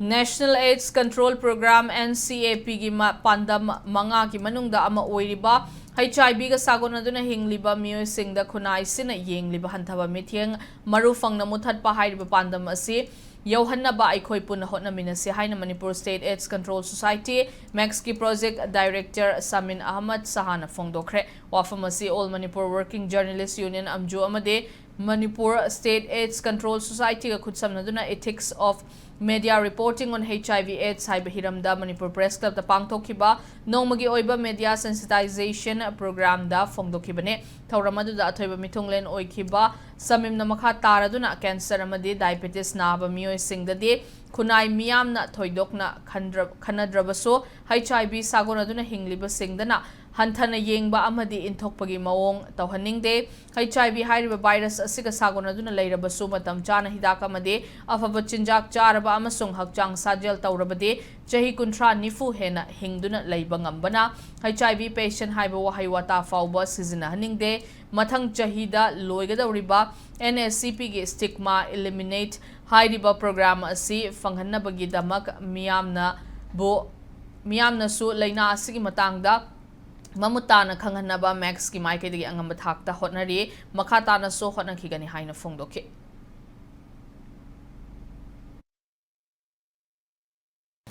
National AIDS Control Program NCAP gi pandam manga ki manungda ama oiriba HIV ga sagonaduna hingliba miyoi singda khunai sina yengliba hanthaba mitheng maru fangna muthat pa hairiba pandam asi yauhannaba aikhoi puna hotnaminasi haina Manipur State AIDS Control Society Max ki Project Director Samin Ahmad Sahana fongdokre wafamasi All Manipur Working Journalists Union amju amade Manipur State AIDS Control Society ga khutsamnaduna Ethics of Media Reporting on HIV/AIDS haiba hiramda Manipur Press Club da pangthokiba nongmagi oiba media sensitization program da fongdokhibane thauramadu da athoiba mithunglen oikiba samimna makha taraduna cancer amadi diabetes naba miyoi singdadi khunai miyamna thoidokna khanadrabaso HIV sagonaduna hingliba singdana hanthana yengba amadi inthokpagi mawong tawhaningde HIV hairiba virus asiga sagonaduna leirabasu matam chana hidaka amadi afaba chinjak charaba amasung hakchang sajel tawrabade chahi kunthra nifu hena hingduna leiba ngambana HIV patient haiba wahai wata fawba sizina haningde mathang chahida loigadawriba NSCP gi Stigma Eliminate hairiba program asi fanghanabagi damak miyamna su leina asigi matangda Mamutana Kanganaba Max ki Mike the Angamatakta Hotnari, Makatana so Hotnakigani Haina Fongdoke.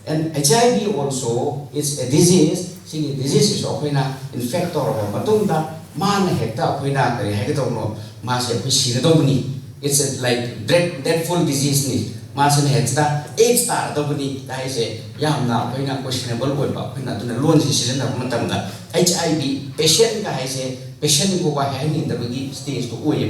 And HIV also is a disease, singing disease is Opina infector of Matunda, Man Hecta, Opina, Hecatono, Masia Pishidomini. It's like dreadful disease. Masan Hecta, 8 star, Dobuni, I say, Yamna, Pina questionable word, Pina to the loan decision of Matanda. HIV patient guy say patient go by hand in the beginning stage to away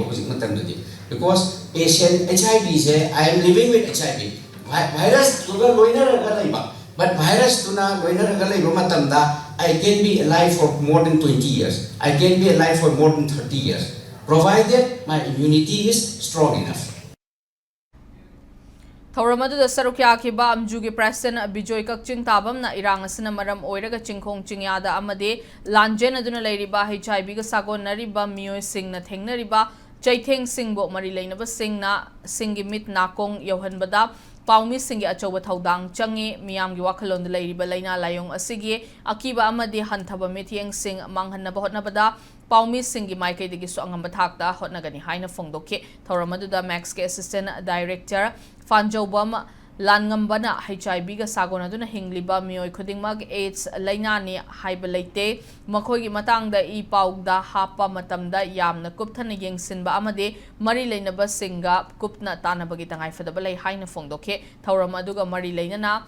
because patient HIV say I am living with HIV virus to the loiner but virus to na loiner matamda I can be alive for more than 20 years. I can be alive for more than 30 years provided my immunity is strong enough. Thauramadu da sarukya kiba amjugi President Bijoy Kakching tabam na irang asina maram oiraga chingkhong chingyada amade lanjen aduna leiriba HIV ga sagon nariba miyoi sing na thengnariba chaitheng singbo mari leinaba singna singi mit nakong yohanbada paumi singi achoba thaudang changi miyamgi wakhalon da leiriba leina layong asigi akiba amade hanthaba mitheng sing manghanaba hotnabada Paumi Singi Mike de Gisu Angambatakta Hotnagani Haina Fongdoke, Thoramadu da Max ke Assistant Director Fanjobam Langambana HIV ga Sagonaduna Hingliba Miyoi Kudingmag AIDS Lainani Haibalate Makogi Matang da Ipau da Hapa Matamda Yamna Kuptana Yengsinba Amade Mari Lainaba Singa Kupna Tanabagitangai for the Balay Haina Fongdoke, Thoramaduga Mari Lainana.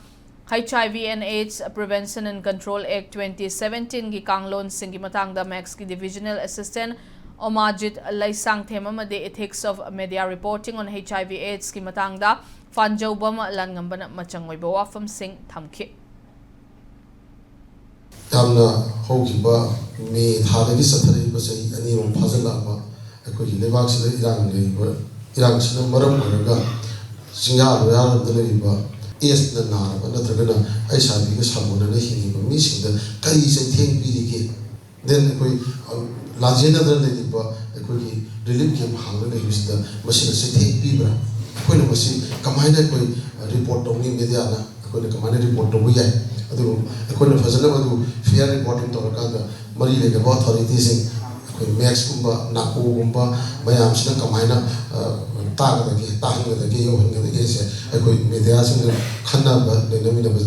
HIV and AIDS Prevention and Control Act 2017 gi Kanglon Singi Matangda Max ki Divisional Assistant Omajit Laisang Themamade Ethics of Media Reporting on HIV AIDS ki Matangda Fanjobam Langambana Machangoi Bawafam Singh Thamki Tamna Hokiba me Hadagi Satari Basay Anirum Pazalama Akoi Levax Irang Sinam Maram Maraga Singa Royal Deliba Yes, the Nara, another gonna I shall be a Sabon and a missing the Kais and Ting Pidiki. Then we Lajena lady, a quickie relieve him how they use the machine to take Bibra. When we see Kamana report only Mediana, according to Kamana report to Wia. According to Fazanaba, fair reporting to Rakanda, Marie the authorities in Max Kumba, Naku Gumba, Mayam Sina Kamana. Tag the gay, the gay, the gay, I could be the answer, Kanaba, the name of the